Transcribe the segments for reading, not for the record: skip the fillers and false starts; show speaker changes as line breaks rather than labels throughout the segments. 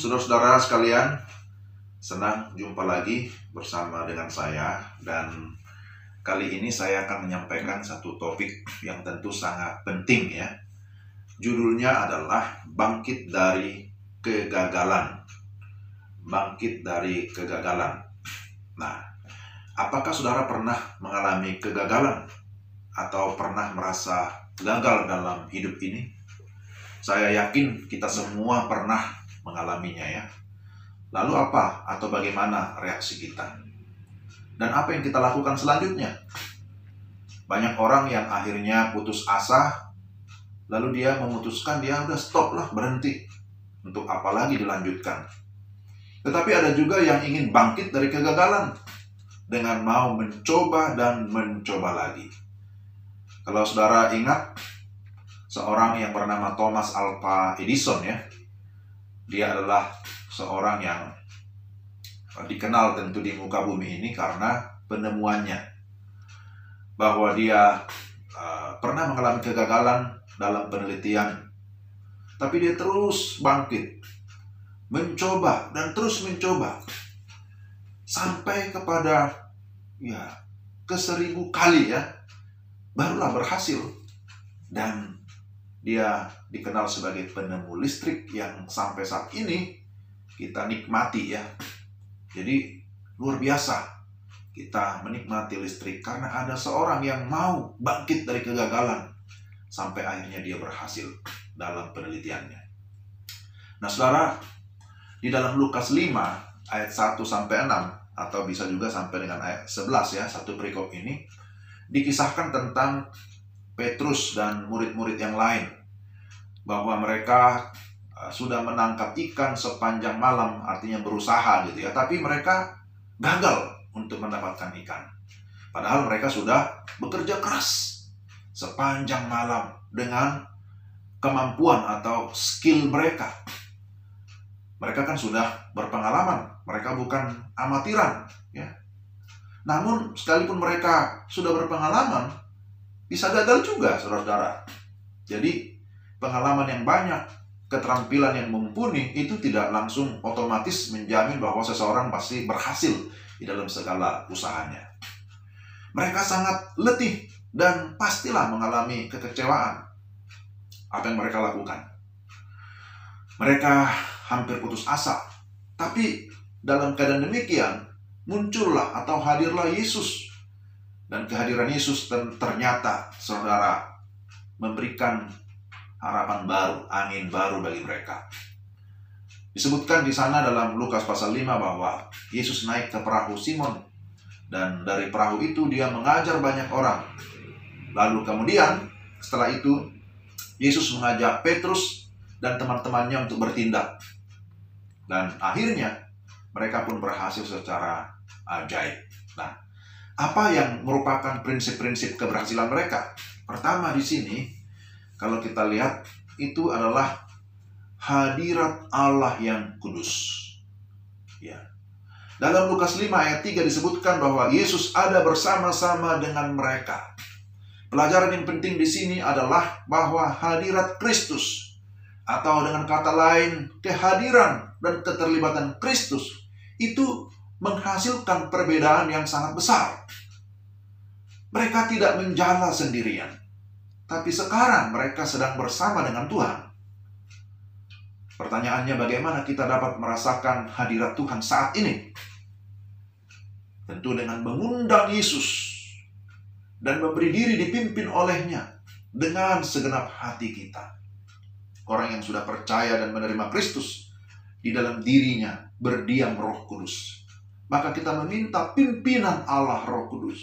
Saudara-saudara sekalian, senang jumpa lagi bersama dengan saya. Dan kali ini saya akan menyampaikan satu topik yang tentu sangat penting ya. Judulnya adalah Bangkit dari Kegagalan. Bangkit dari kegagalan. Nah, apakah saudara pernah mengalami kegagalan? Atau pernah merasa gagal dalam hidup ini? Saya yakin kita semua pernah mengalaminya ya. Lalu apa atau bagaimana reaksi kita? Dan apa yang kita lakukan selanjutnya? Banyak orang yang akhirnya putus asa, lalu dia memutuskan dia udah stop lah, berhenti. Untuk apa lagi dilanjutkan? Tetapi ada juga yang ingin bangkit dari kegagalan dengan mau mencoba dan mencoba lagi. Kalau saudara ingat, seorang yang bernama Thomas Alva Edison ya, dia adalah seorang yang dikenal tentu di muka bumi ini karena penemuannya. Bahwa dia pernah mengalami kegagalan dalam penelitian. Tapi dia terus bangkit. Mencoba dan terus mencoba. Sampai kepada ke 1000 kali ya. Barulah berhasil. Dan dia dikenal sebagai penemu listrik yang sampai saat ini kita nikmati ya. Jadi luar biasa kita menikmati listrik karena ada seorang yang mau bangkit dari kegagalan sampai akhirnya dia berhasil dalam penelitiannya. Nah saudara, di dalam Lukas 5 ayat 1-6 atau bisa juga sampai dengan ayat 11 ya, satu perikop ini dikisahkan tentang Petrus dan murid-murid yang lain, bahwa mereka sudah menangkap ikan sepanjang malam, artinya berusaha gitu ya, tapi mereka gagal untuk mendapatkan ikan. Padahal mereka sudah bekerja keras sepanjang malam dengan kemampuan atau skill mereka. Mereka kan sudah berpengalaman, mereka bukan amatiran ya. Namun sekalipun mereka sudah berpengalaman, bisa gagal juga saudara-saudara. Jadi pengalaman yang banyak, keterampilan yang mumpuni itu tidak langsung otomatis menjamin bahwa seseorang pasti berhasil di dalam segala usahanya. Mereka sangat letih dan pastilah mengalami kekecewaan. Apa yang mereka lakukan? Mereka hampir putus asa. Tapi dalam keadaan demikian, muncullah atau hadirlah Yesus. Dan kehadiran Yesus ternyata, saudara, memberikan harapan baru, angin baru bagi mereka. Disebutkan di sana dalam Lukas pasal 5 bahwa Yesus naik ke perahu Simon. Dan dari perahu itu dia mengajar banyak orang. Lalu kemudian, setelah itu, Yesus mengajak Petrus dan teman-temannya untuk bertindak. Dan akhirnya, mereka pun berhasil secara ajaib. Nah, apa yang merupakan prinsip-prinsip keberhasilan mereka? Pertama di sini, kalau kita lihat, itu adalah hadirat Allah yang kudus. Ya. Dalam Lukas 5 ayat 3 disebutkan bahwa Yesus ada bersama-sama dengan mereka. Pelajaran yang penting di sini adalah bahwa hadirat Kristus, atau dengan kata lain, kehadiran dan keterlibatan Kristus, itu menghasilkan perbedaan yang sangat besar. Mereka tidak menjala sendirian, tapi sekarang mereka sedang bersama dengan Tuhan. Pertanyaannya, bagaimana kita dapat merasakan hadirat Tuhan saat ini? Tentu dengan mengundang Yesus dan memberi diri dipimpin olehnya dengan segenap hati kita. Orang yang sudah percaya dan menerima Kristus, di dalam dirinya berdiam Roh Kudus. Maka kita meminta pimpinan Allah Roh Kudus.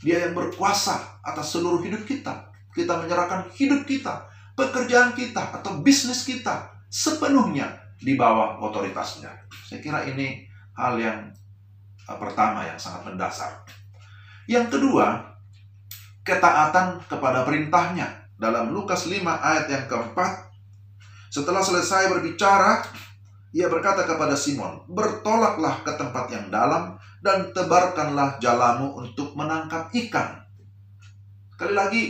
Dia yang berkuasa atas seluruh hidup kita. Kita menyerahkan hidup kita, pekerjaan kita, atau bisnis kita sepenuhnya di bawah otoritasnya. Saya kira ini hal yang pertama yang sangat mendasar. Yang kedua, ketaatan kepada perintahnya. Dalam Lukas 5 ayat yang keempat, setelah selesai berbicara, ia berkata kepada Simon, "Bertolaklah ke tempat yang dalam dan tebarkanlah jalamu untuk menangkap ikan." Sekali lagi,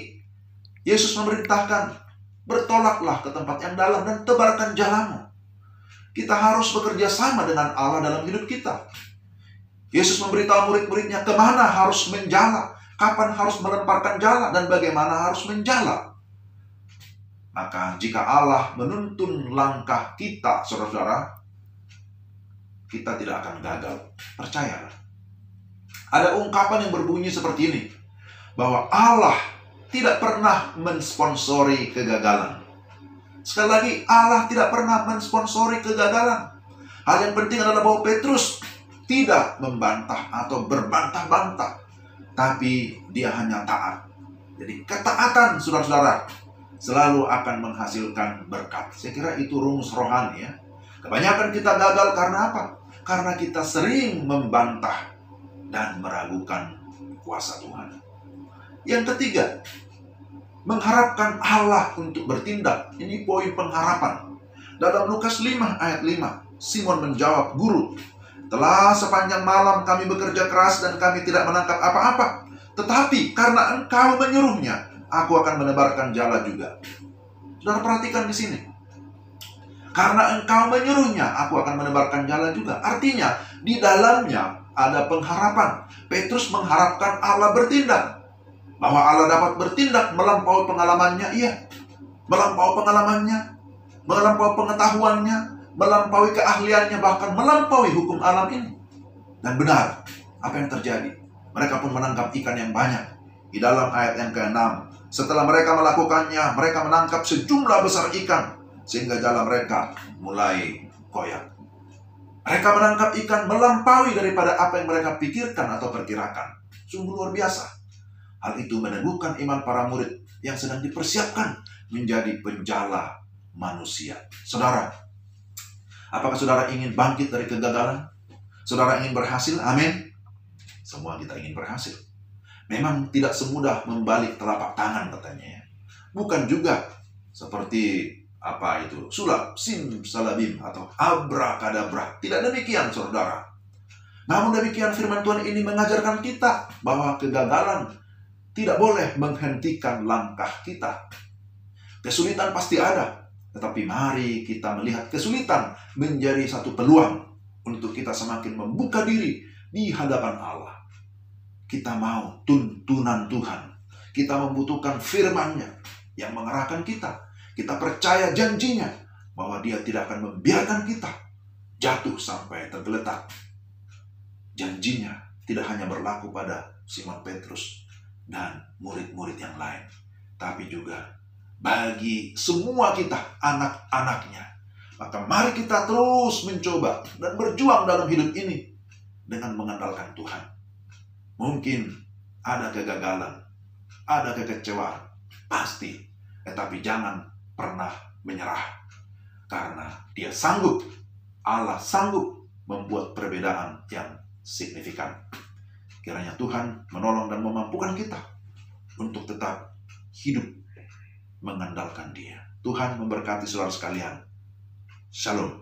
Yesus memerintahkan, bertolaklah ke tempat yang dalam dan tebarkan jalamu. Kita harus bekerja sama dengan Allah dalam hidup kita. Yesus memberitahu murid-muridnya kemana harus menjala, kapan harus melemparkan jala, dan bagaimana harus menjala. Maka jika Allah menuntun langkah kita, saudara-saudara, kita tidak akan gagal. Percayalah. Ada ungkapan yang berbunyi seperti ini, bahwa Allah tidak pernah mensponsori kegagalan. Sekali lagi, Allah tidak pernah mensponsori kegagalan. Hal yang penting adalah bahwa Petrus tidak membantah atau berbantah-bantah, tapi dia hanya taat. Jadi ketaatan, saudara-saudara, selalu akan menghasilkan berkat. Saya kira itu rumus rohani ya. Kebanyakan kita gagal karena apa? Karena kita sering membantah dan meragukan kuasa Tuhan. Yang ketiga, mengharapkan Allah untuk bertindak. Ini poin pengharapan. Dalam Lukas 5 ayat 5, Simon menjawab, "Guru, telah sepanjang malam kami bekerja keras dan kami tidak menangkap apa-apa. Tetapi karena Engkau menyuruhnya, aku akan menebarkan jala juga." Saudara perhatikan di sini. Karena Engkau menyuruhnya, aku akan menebarkan jala juga. Artinya, di dalamnya ada pengharapan. Petrus mengharapkan Allah bertindak. Bahwa Allah dapat bertindak melampaui pengalamannya, iya. Melampaui pengalamannya, melampaui pengetahuannya, melampaui keahliannya, bahkan melampaui hukum alam ini. Dan benar, apa yang terjadi? Mereka pun menangkap ikan yang banyak. Di dalam ayat yang ke-6, setelah mereka melakukannya, mereka menangkap sejumlah besar ikan, sehingga jala mereka mulai koyak. Mereka menangkap ikan melampaui daripada apa yang mereka pikirkan atau perkirakan. Sungguh luar biasa. Hal itu meneguhkan iman para murid yang sedang dipersiapkan menjadi penjala manusia. Saudara, apakah saudara ingin bangkit dari kegagalan? Saudara ingin berhasil? Amin. Semua kita ingin berhasil. Memang tidak semudah membalik telapak tangan katanya. Bukan juga seperti apa itu, sulap, sim, salabim, atau abrakadabra. Tidak demikian, saudara. Namun demikian firman Tuhan ini mengajarkan kita bahwa kegagalan tidak boleh menghentikan langkah kita. Kesulitan pasti ada, tetapi mari kita melihat kesulitan menjadi satu peluang untuk kita semakin membuka diri di hadapan Allah. Kita mau tuntunan Tuhan. Kita membutuhkan firman-Nya yang mengarahkan kita. Kita percaya janjinya bahwa Dia tidak akan membiarkan kita jatuh sampai tergeletak. Janjinya tidak hanya berlaku pada Simon Petrus dan murid-murid yang lain, tapi juga bagi semua kita, anak-anaknya. Maka mari kita terus mencoba dan berjuang dalam hidup ini dengan mengandalkan Tuhan. Mungkin ada kegagalan, ada kekecewaan, pasti. Tetapi jangan pernah menyerah. Karena Dia sanggup, Allah sanggup membuat perbedaan yang signifikan. Kiranya Tuhan menolong dan memampukan kita untuk tetap hidup mengandalkan Dia. Tuhan memberkati saudara sekalian. Shalom.